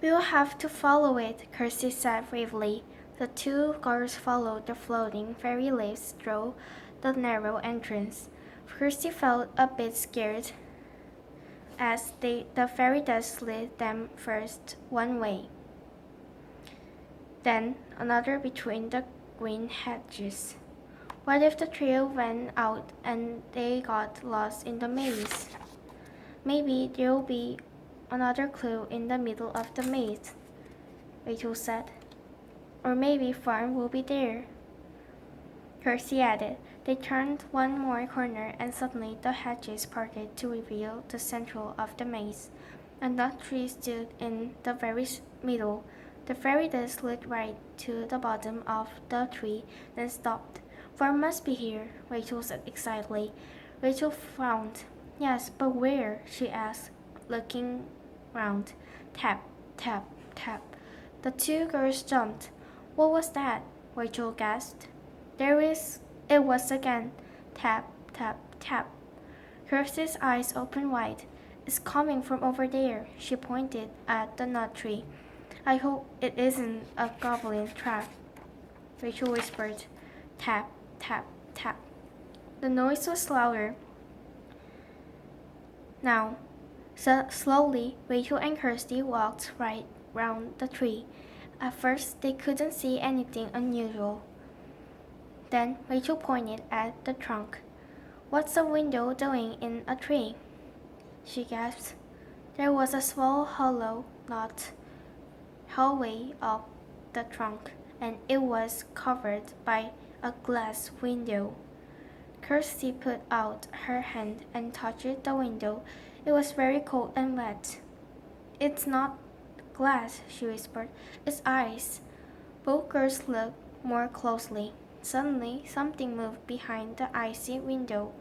We'll have to follow it, Kirsty said bravely. The two girls followed the floating fairy leaves through the narrow entrance. Kirsty felt a bit scared as the fairy dust led them first one way, then another between the green hedges. What if the trail went out and they got lost in the maze? Maybe there'll be another clue in the middle of the maze, Rachel said. Or maybe Fern will be there, Kirsty added. They turned one more corner and suddenly the hedges parted to reveal the center of the maze. A nut tree stood in the very middle. The fairy dust slid right to the bottom of the tree, then stopped. Fern must be here, Rachel said excitedly. Rachel frowned. Yes, but where? She asked, looking round. Tap, tap, tap. The two girls jumped. What was that? Rachel gasped. It was again. Tap, tap, tap. Kirsty's eyes opened wide. It's coming from over there. She pointed at the nut tree. I hope it isn't a goblin trap, Rachel whispered. Tap, tap, tap. The noise was louder. Now, slowly, Rachel and Kirsty walked right round the tree. At first, they couldn't see anything unusual. Then Rachel pointed at the trunk. What's a window doing in a tree? She gasped. There was a small hollow knot hallway up the trunk, and it was covered by a glass window. Kirsty put out her hand and touched the window. It was very cold and wet. It's not glass, she whispered. It's ice. Both girls looked more closely. Suddenly, something moved behind the icy window.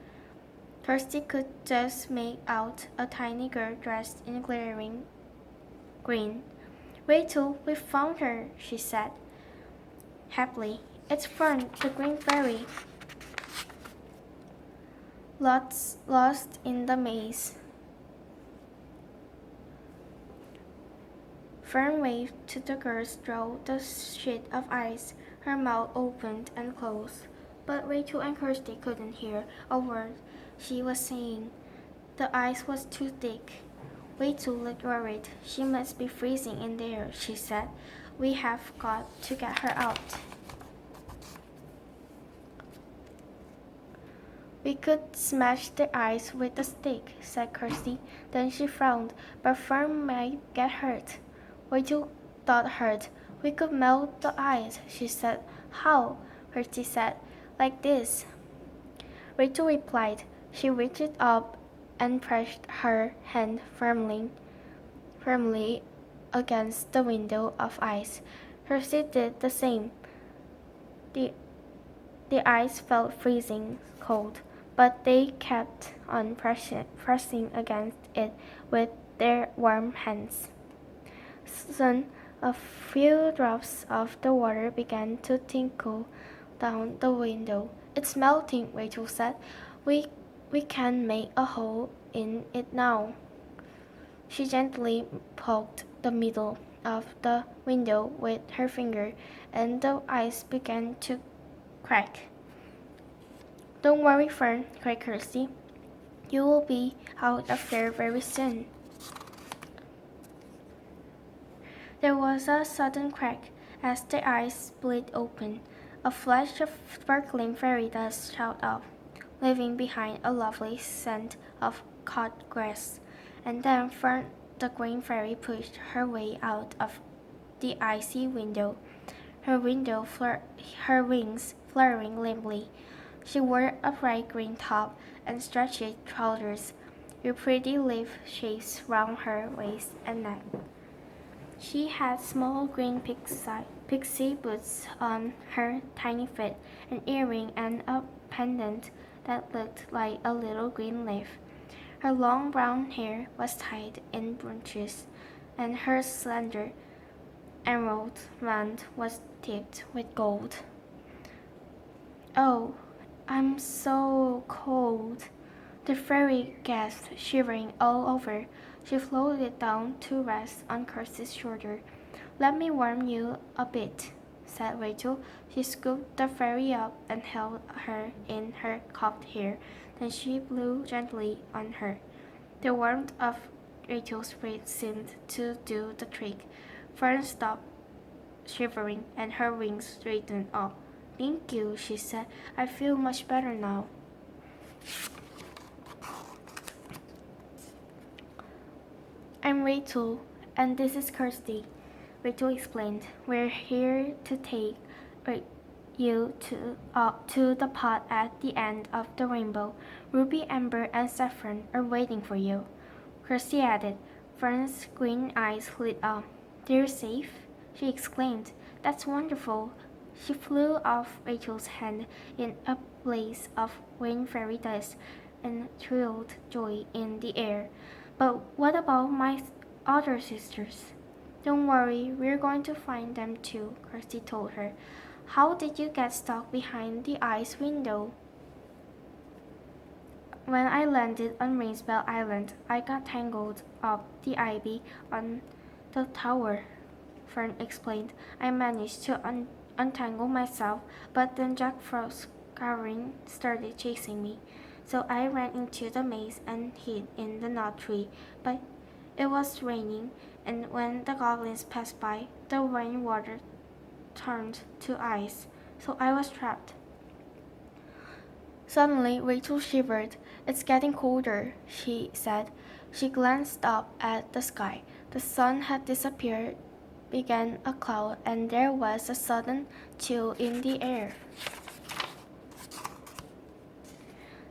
Kirsty could just make out a tiny girl dressed in glaring green. Rachel, we found her, she said happily. It's Fern, the green fairy. Lost in the maze. Fern waved to the girls through the sheet of ice. Her mouth opened and closed, but Rachel and Kirsty couldn't hear a word she was saying. The ice was too thick. Rachel looked worried. She must be freezing in there, she said. We have got to get her out. We could smash the ice with a stick, said Kirsty. Then she frowned. But Fern might get hurt. Rachel thought hurt. We could melt the ice, she said. How? Kirsty said. Like this. Rachel replied. She reached up and pressed her hand firmly against the window of ice. Kirsty did the same. The ice felt freezing cold, but they kept on pressing against it with their warm hands. Soon, a few drops of the water began to tinkle down the window. It's melting, Rachel said. We can make a hole in it now. She gently poked the middle of the window with her finger, and the ice began to crack. Don't worry, Fern, cried Kirsty. You will be out of there very soon. There was a sudden crack as the ice split open. A flash of sparkling fairy dust shot up, leaving behind a lovely scent of cut grass. And then Fern, the green fairy, pushed her way out of the icy window, her wings fluttering limply. She wore a bright green top and stretchy trousers with pretty leaf shapes round her waist and neck. She had small green pixie boots on her tiny feet, an earring and a pendant that looked like a little green leaf. Her long brown hair was tied in bunches, and her slender emerald wand was tipped with gold. Oh, I'm so cold, the fairy gasped, shivering all over. She floated down to rest on Kirsty's shoulder. "Let me warm you a bit," said Rachel. She scooped the fairy up and held her in her cropped hair. Then she blew gently on her. The warmth of Rachel's breath seemed to do the trick. Fern stopped shivering, and her wings straightened up. "Thank you," she said. "I feel much better now." "I'm Rachel, and this is Kirsty," Rachel explained. "We're here to take you to the pot at the end of the rainbow. Ruby, Amber, and Saffron are waiting for you." Kirsty added. Fern's green eyes lit up. "They're safe?" she exclaimed. "That's wonderful." She flew off Rachel's hand in a blaze of rain fairy dust and thrilled joy in the air. "But what about my other sisters?" "Don't worry, we're going to find them too," Kirsty told her. "How did you get stuck behind the ice window?" "When I landed on Rainsbell Island, I got tangled up the ivy on the tower," Fern explained. "I managed to untangle myself, but then Jack Frost Cowering started chasing me. So I ran into the maze and hid in the nut tree. But it was raining, and when the goblins passed by, the rainwater turned to ice, so I was trapped." Suddenly, Rachel shivered. "It's getting colder," she said. She glanced up at the sky. The sun had disappeared, began a cloud, and there was a sudden chill in the air.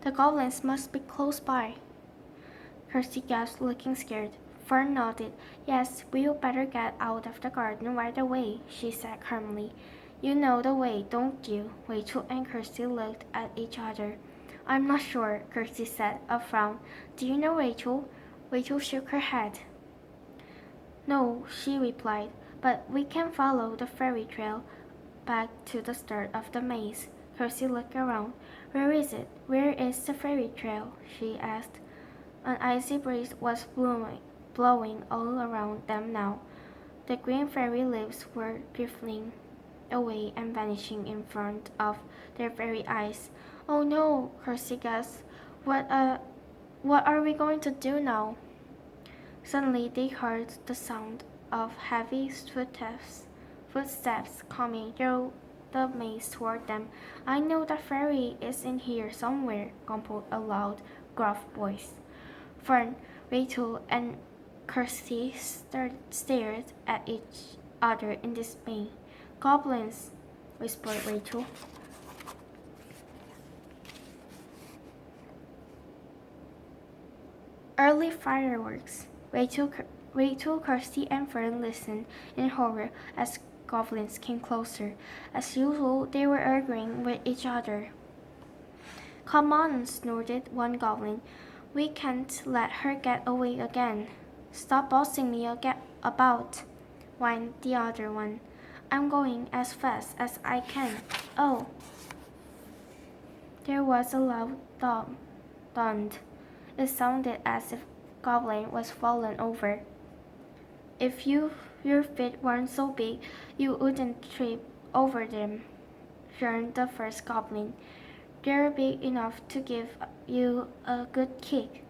"The goblins must be close by," Kirsty gasped, looking scared. Fern nodded. "Yes, we'd better get out of the garden right away," she said calmly. "You know the way, don't you?" Rachel and Kirsty looked at each other. "I'm not sure," Kirsty said, a frown. "Do you know Rachel?" Rachel shook her head. "No," she replied, "but we can follow the fairy trail back to the start of the maze." Kirsty looked around. "Where is it? Where is the fairy trail?" she asked. An icy breeze was blowing all around them now. The green fairy leaves were drifting away and vanishing in front of their very eyes. "Oh no," Kirsty gasped. What are we going to do now?" Suddenly they heard the sound of heavy footsteps coming through the maze toward them. "I know that fairy is in here somewhere," grumbled a loud, gruff voice. Fern, Rachel, and Kirsty stared at each other in dismay. "Goblins," whispered Rachel. "Early fireworks." Rachel, Kirsty, and Fern listened in horror as goblins came closer. As usual, they were arguing with each other. "Come on," snorted one goblin. "We can't let her get away again." "Stop bossing me about," whined the other one. "I'm going as fast as I can." "Oh." There was a loud thud. It sounded as if Goblin was fallen over. "If your feet weren't so big, you wouldn't trip over them," yarned the first goblin. "They're big enough to give you a good kick."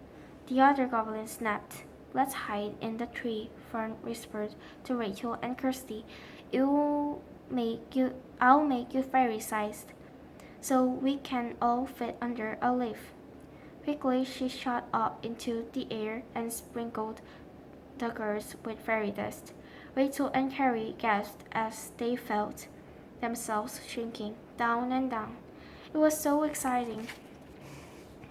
The other goblin snapped. "Let's hide in the tree," Fern whispered to Rachel and Kirsty. I'll make you fairy-sized, so we can all fit under a leaf." Quickly she shot up into the air and sprinkled the girls with fairy dust. Rachel and Carrie gasped as they felt themselves shrinking down and down. It was so exciting.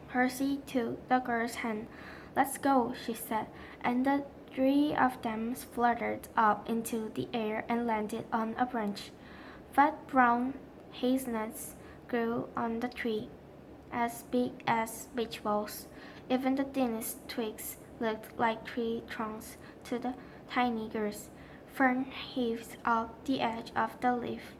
Percy took the girl's hand. "Let's go," she said, and the three of them fluttered up into the air and landed on a branch. Fat brown hazelnuts grew on the tree, as big as beach balls. Even the thinnest twigs looked like tree trunks to the tiny girls. Fern heaved up the edge of the leaf,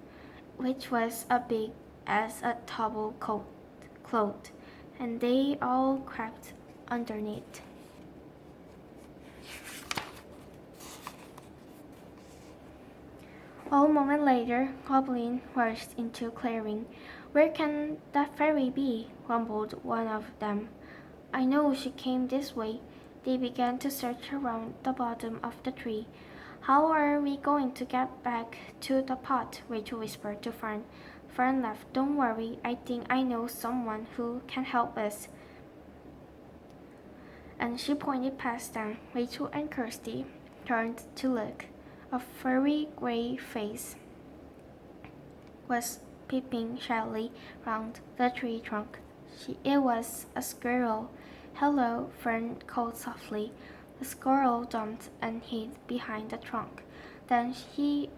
which was as big as a table cloth, and they all crept underneath. A moment later, Goblin rushed into clearing. "Where can that fairy be?" grumbled one of them. "I know she came this way." They began to search around the bottom of the tree. "How are we going to get back to the pot?" Rachel whispered to Fern. Fern laughed. "Don't worry, I think I know someone who can help us." And she pointed past them. Rachel and Kirsty turned to look. A furry gray face was peeping shyly round the tree trunk. It was a squirrel. "Hello," Fern called softly. The squirrel jumped and hid behind the trunk. Then he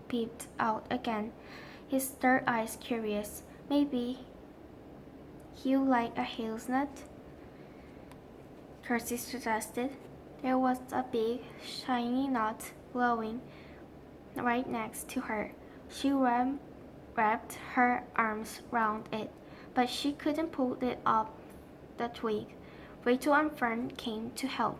peeped out again, his third eyes curious. "Maybe you like a hazelnut?" Kirsty suggested. There was a big, shiny nut glowing right next to her. She wrapped her arms round it, but she couldn't pull it off the twig. Rachel and Fern came to help.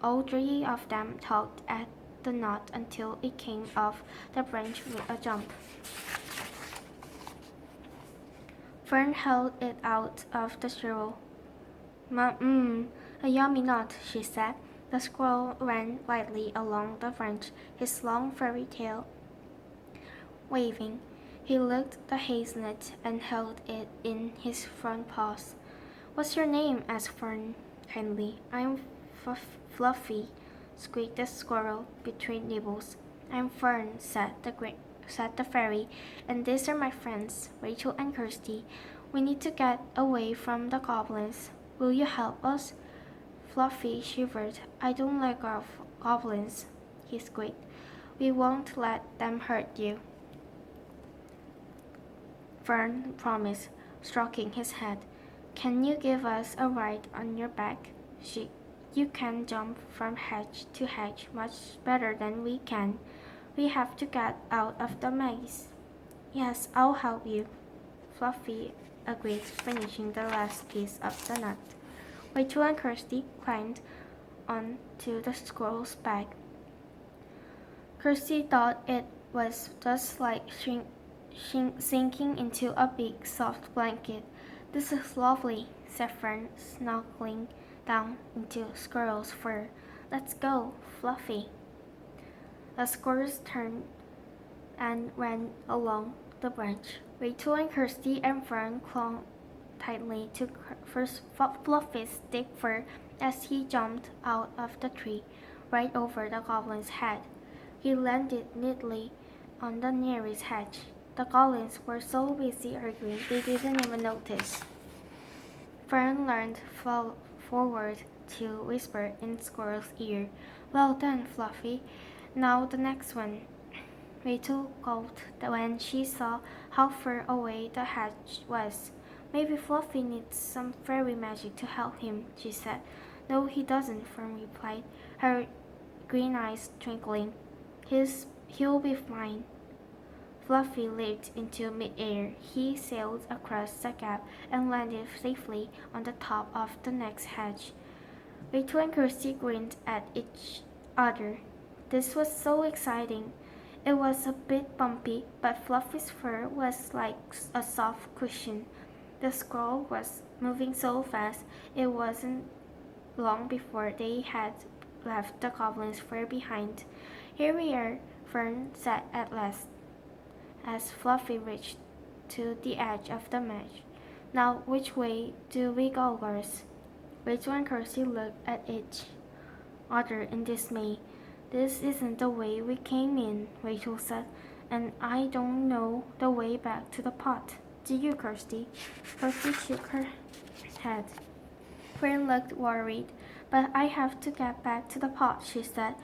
All three of them tugged at the nut until it came off the branch with a jump. Fern held it out of the squirrel. A yummy nut," she said. The squirrel ran lightly along the branch, his long furry tail waving. He licked the hazelnut and held it in his front paws. "What's your name?" asked Fern kindly. "I'm Fluffy," squeaked the squirrel between nibbles. "I'm Fern," said the fairy, "and these are my friends, Rachel and Kirsty. We need to get away from the goblins. Will you help us?" Fluffy shivered. "I don't like goblins," he squeaked. "We won't let them hurt you," Fern promised, stroking his head. "Can you give us a ride on your back? You can jump from hedge to hedge much better than we can. We have to get out of the maze." "Yes, I'll help you," Fluffy agreed, finishing the last piece of the nut. Rachel and Kirsty climbed onto the squirrel's back. Kirsty thought it was just like sinking into a big, soft blanket. "This is lovely," said Fern, snuggling down into Squirrel's fur. "Let's go, Fluffy." The squirrels turned and ran along the branch. Rachel and Kirsty and Fern clung tightly to Fluffy's thick fur as he jumped out of the tree, right over the goblin's head. He landed neatly on the nearest hedge. The goblins were so busy arguing they didn't even notice. Fern leaned forward to whisper in Squirrel's ear. "Well done, Fluffy. Now the next one." Rachel gulped when she saw how far away the hedge was. "Maybe Fluffy needs some fairy magic to help him," she said. "No, he doesn't," Fern replied, her green eyes twinkling. He'll be fine." Fluffy leaped into mid-air. He sailed across the gap and landed safely on the top of the next hedge. Rachel and Kirsty grinned at each other. This was so exciting. It was a bit bumpy, but Fluffy's fur was like a soft cushion. The squirrel was moving so fast, it wasn't long before they had left the goblin's fur behind. "Here we are," Fern said at last, as Fluffy reached to the edge of the mesh. "Now, which way do we go, girls?" Rachel and Kirsty looked at each other in dismay. "This isn't the way we came in," Rachel said, "and I don't know the way back to the pot. Do you, Kirsty?" Kirsty shook her head. Fern looked worried. "But I have to get back to the pot," she said.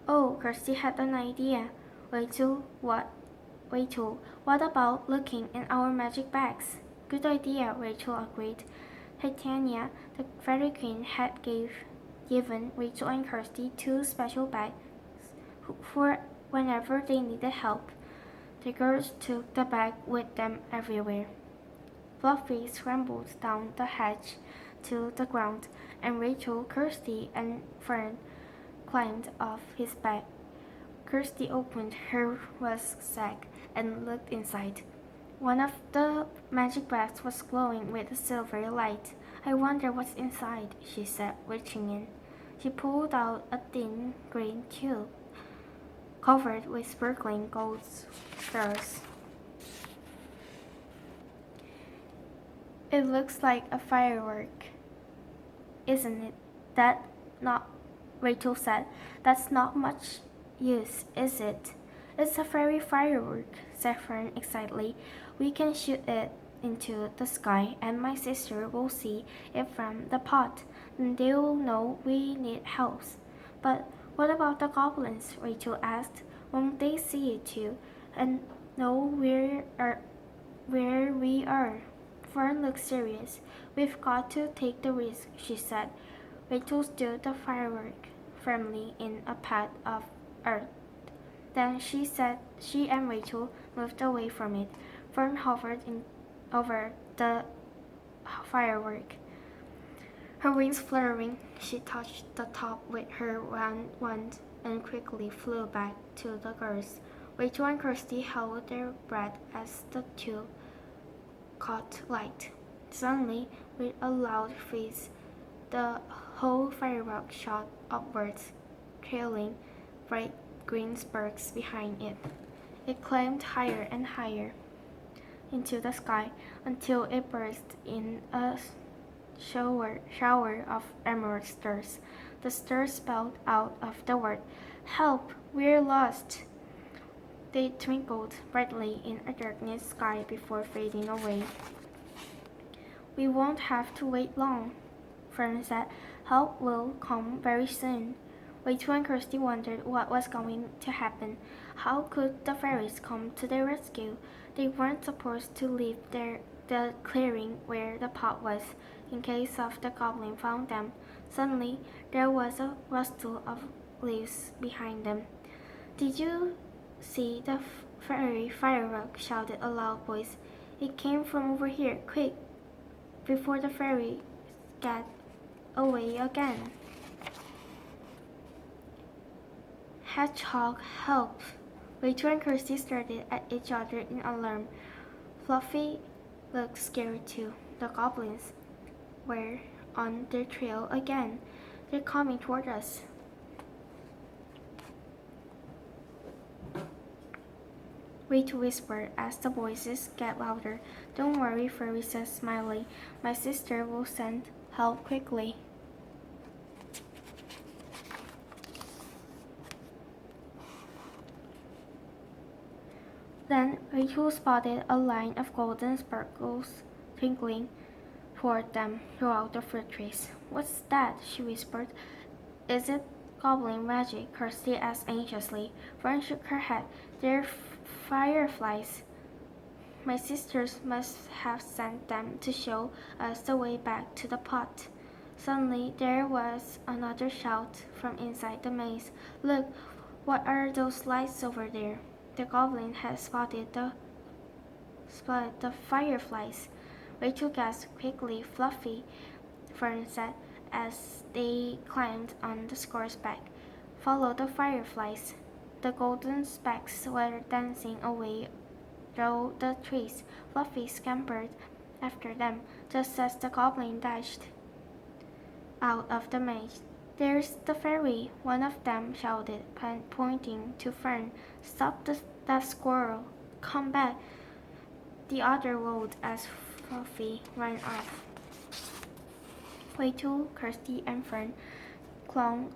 Oh, Kirsty had an idea. Rachel, what about looking in our magic bags?" "Good idea," Rachel agreed. Titania, the fairy queen, had given Rachel and Kirsty 2 special bags for whenever they needed help. The girls took the bag with them everywhere. Fluffy scrambled down the hedge to the ground, and Rachel, Kirsty, and Fern climbed off his back. Kirsty opened her rucksack and looked inside. One of the magic bags was glowing with a silvery light. I wonder what's inside, she said, reaching in. She pulled out a thin green tube covered with sparkling gold stars. It looks like a firework, isn't it? That not, Rachel said. That's not much use, is it? It's a fairy firework, said Fern excitedly. We can shoot it into the sky, and my sister will see it from the pot. Then they'll know we need help. But what about the goblins? Rachel asked. Won't they see it too, and know where we are? Fern looked serious. We've got to take the risk, she said. Rachel stood the firework firmly in a pad of earth. Then she and Rachel moved away from it. Fern hovered over the firework. Her wings fluttering, she touched the top with her wand and quickly flew back to the girls. Rachel and Kirsty held their breath as the tube caught light. Suddenly, with a loud fizz, the whole firework shot upwards, trailing bright green sparks behind it. It climbed higher and higher into the sky until it burst in a shower of emerald stars. The stars spelled out of the word, "Help! We're lost!" They twinkled brightly in a darkness sky before fading away. We won't have to wait long, Fern said. Help will come very soon. Rachel and Kirsty wondered what was going to happen. How could the fairies come to their rescue? They weren't supposed to leave the clearing where the pot was, in case of the goblin found them. Suddenly, there was a rustle of leaves behind them. Did you see the fairy firework? Shouted a loud voice. It came from over here. Quick, before the fairies get away again. Hedgehog, help! Rachel and Kirsty stared at each other in alarm. Fluffy looked scared too. The goblins were on their trail again. They're coming toward us. Rachel whispered as the voices got louder. Don't worry, Fairy said, smiling. My sister will send help quickly. Then Rachel spotted a line of golden sparkles twinkling toward them throughout the fruit trees. What's that? She whispered. Is it goblin magic? Kirsty asked anxiously. Fern shook her head. They're fireflies. My sisters must have sent them to show us the way back to the pot. Suddenly there was another shout from inside the maze. Look, what are those lights over there? The goblin had spotted the fireflies. Rachel gasped quickly. Fluffy, Fern said as they climbed on the squirrel's back. Follow the fireflies. The golden specks were dancing away through the trees. Fluffy scampered after them, just as the goblin dashed out of the maze. There's the fairy, one of them shouted, pointing to Fern. Stop that squirrel. Come back. The other roared as Fluffy ran off. Rachel, Kirsty, and Fern clung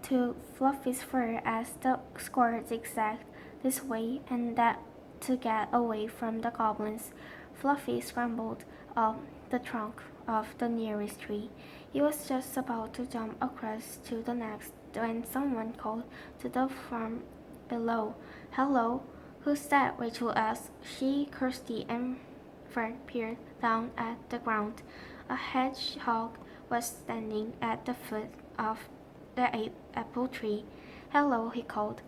to Fluffy's fur as the squirrel zigzagged this way and that to get away from the goblins. Fluffy scrambled up the trunk of the nearest tree. He was just about to jump across to the next when someone called to the farm below. Hello, who's that? Rachel asked. She, Kirsty, and Fern peered down at the ground. A hedgehog was standing at the foot of the apple tree. Hello, he called.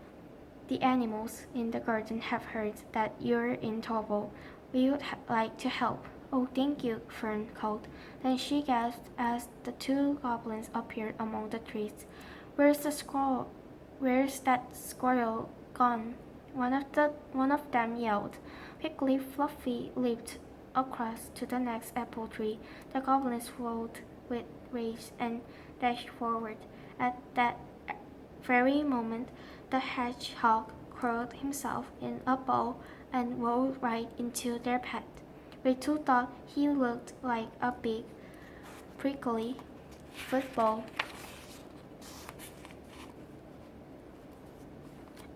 The animals in the garden have heard that you're in trouble. We would like to help. Oh, thank you, Fern called. Then she gasped as the two goblins appeared among the trees. Where's the squirrel? Where's that squirrel gone? One of them yelled. Quickly, Fluffy leaped across to the next apple tree. The goblins roared with rage and dashed forward. At that very moment, the hedgehog curled himself in a ball and rolled right into their path. Rachel thought he looked like a big, prickly football.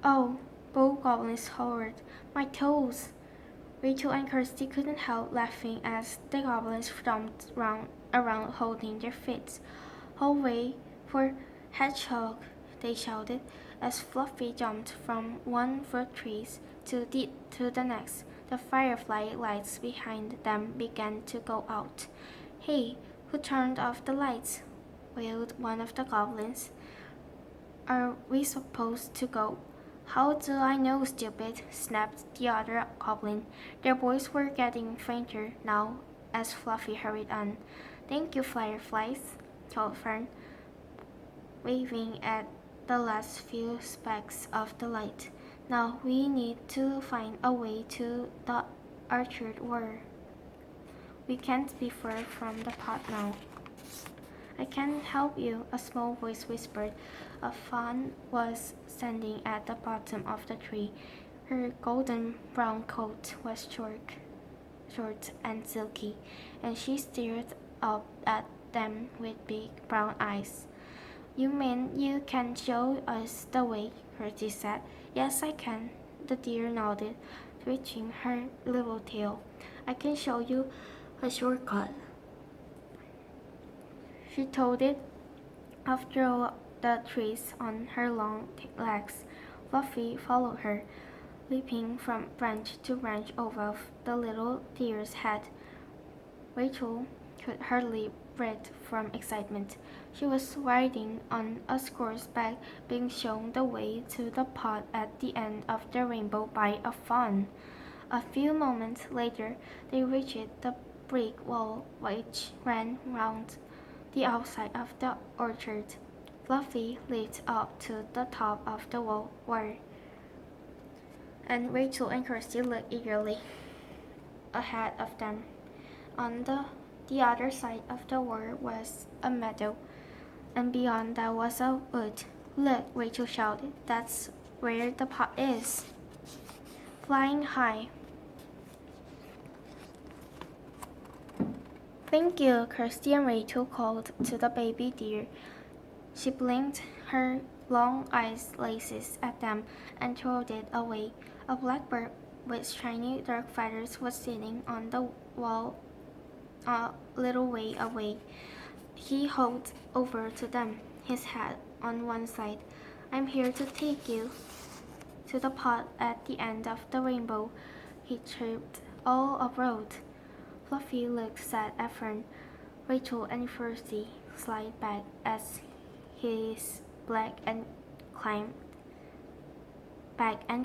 Oh, both goblins hollered, "My toes!" Rachel and Kirsty couldn't help laughing as the goblins stomped around holding their feet. "Hooray for Hedgehog!" they shouted as Fluffy jumped from one fruit tree to the next. The firefly lights behind them began to go out. "Hey, who turned off the lights?" wailed one of the goblins. "Are we supposed to go?" "How do I know, stupid?" snapped the other goblin. Their voices were getting fainter now as Fluffy hurried on. "Thank you, fireflies," called Fern, waving at the last few specks of the light. "Now we need to find a way to the orchard where we can't be far from the pot now." "I can help you," a small voice whispered. A fawn was standing at the bottom of the tree. Her golden brown coat was short and silky, and she stared up at them with big brown eyes. "You mean you can show us the way?" Kirsty said. "Yes, I can," the deer nodded, twitching her little tail. "I can show you a shortcut." She toted off through the trees on her long legs. Fluffy followed her, leaping from branch to branch above the little deer's head. Rachel could hardly breathe from excitement. She was riding on a squirrel's back, being shown the way to the pot at the end of the rainbow by a fawn. A few moments later, they reached the brick wall which ran round the outside of the orchard. Fluffy leaped up to the top of the wall and Rachel and Kirsty looked eagerly ahead of them. On the other side of the wall was a meadow, and beyond that was a wood. "Look," Rachel shouted, "that's where the pot is." Flying high. "Thank you," Kirsty and Rachel called to the baby deer. She blinked her long eyelashes at them and trotted away. A blackbird with shiny dark feathers was sitting on the wall a little way away. He hopped over to them, his head on one side. "I'm here to take you to the pot at the end of the rainbow," he chirped. "All abroad." Fluffy looked sad at Fern. Rachel and Kirsty slid back as his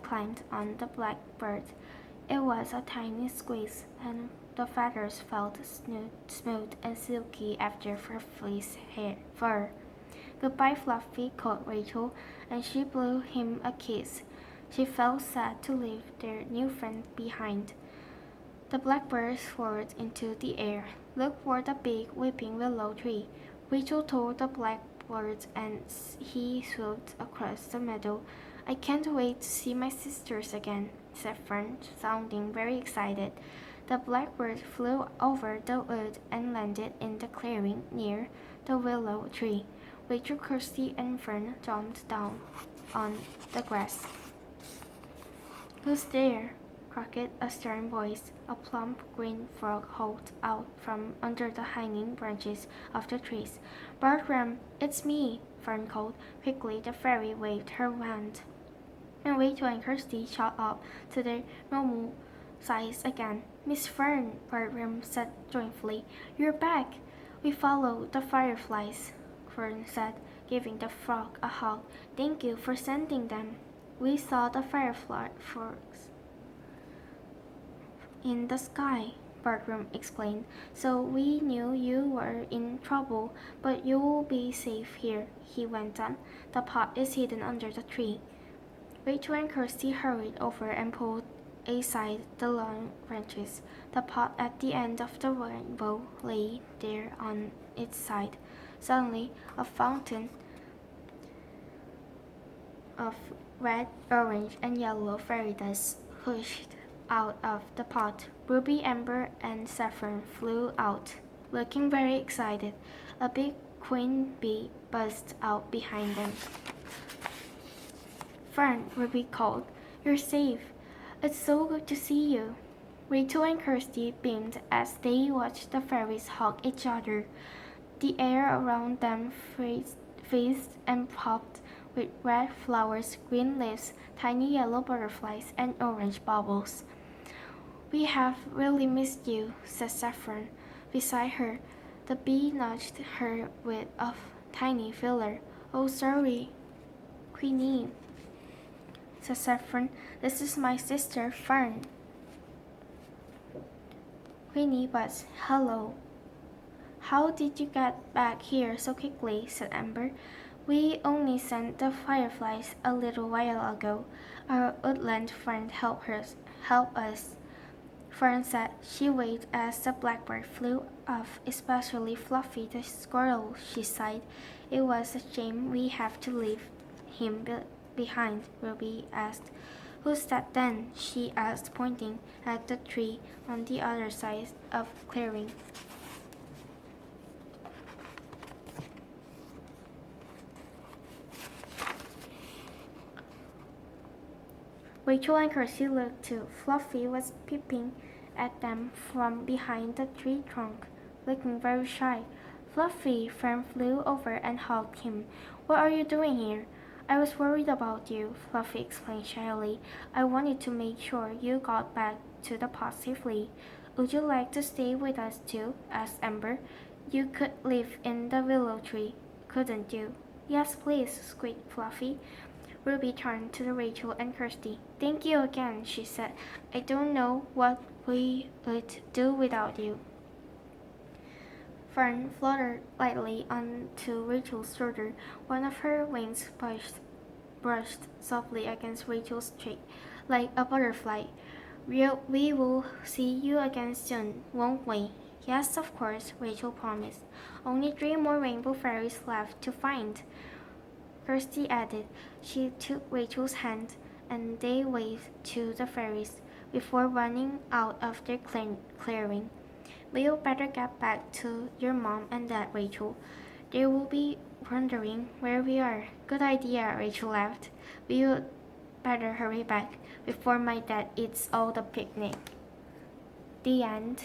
climbed on the blackbird. It was a tiny squeeze, and the feathers felt smooth and silky after Fluffy's fur. "Goodbye, Fluffy," called Rachel, and she blew him a kiss. She felt sad to leave their new friend behind. The blackbird soared into the air. "Look for the big weeping willow tree," Rachel told the blackbird, and he swooped across the meadow. "I can't wait to see my sisters again," said Fern, sounding very excited. The blackbird flew over the wood and landed in the clearing near the willow tree. Rachel, Kirsty, and Fern jumped down on the grass. "Who's there?" croaked a stern voice. A plump green frog hopped out from under the hanging branches of the trees. "Bertram, it's me," Fern called. Quickly the fairy waved her wand, and Rachel and Kirsty shot up to their normal size again. "Miss Fern," Bertram said joyfully, "you're back." "We followed the fireflies," Fern said, giving the frog a hug. "Thank you for sending them. We saw the fireflies in the sky." Bertram explained. So we knew you were in trouble, but you'll be safe here, he went on. The pot is hidden under the tree. Rachel and Kirsty hurried over and pulled aside the long branches. The pot at the end of the rainbow lay there on its side. Suddenly, a fountain of red, orange, and yellow fairy dust pushed out of the pot. Ruby, Amber, and Saffron flew out, looking very excited. A big queen bee buzzed out behind them. Fern, Ruby called, "You're safe. It's so good to see you." Rachel and Kirsty beamed as they watched the fairies hug each other. The air around them fizzed and popped with red flowers, green leaves, tiny yellow butterflies, and orange bubbles. "We have really missed you," said Saffron. Beside her, the bee nudged her with a tiny feeler. "Oh, sorry, Queenie," said Saffron. "This is my sister, Fern." Queenie buzzed, "Hello." "How did you get back here so quickly?" said Amber. "We only sent the fireflies a little while ago. Our woodland friend helped us. Fern said. She waved as the blackbird flew off, especially Fluffy the squirrel, she sighed. "It was a shame we have to leave him behind," Ruby asked. "Who's that then?" she asked, pointing at the tree on the other side of the clearing. Rachel and Kirsty looked too. Fluffy was peeping at them from behind the tree trunk, looking very shy. "Fluffy!" Fern flew over and hugged him. "What are you doing here?" "I was worried about you," Fluffy explained shyly. "I wanted to make sure you got back to the pot safely." "Would you like to stay with us too?" asked Amber. "You could live in the willow tree, couldn't you?" "Yes, please," squeaked Fluffy. Ruby turned to Rachel and Kirsty. "Thank you again," she said. "I don't know what we would do without you." Fern fluttered lightly onto Rachel's shoulder. One of her wings brushed softly against Rachel's cheek, like a butterfly. We will see you again soon, won't we?" "Yes, of course," Rachel promised. "Only 3 more rainbow fairies left to find," Kirsty added. She took Rachel's hand, and they waved to the fairies before running out of their clearing. "We'll better get back to your mom and dad, Rachel. They will be wondering where we are." "Good idea," Rachel laughed. "We'd better hurry back before my dad eats all the picnic." The end.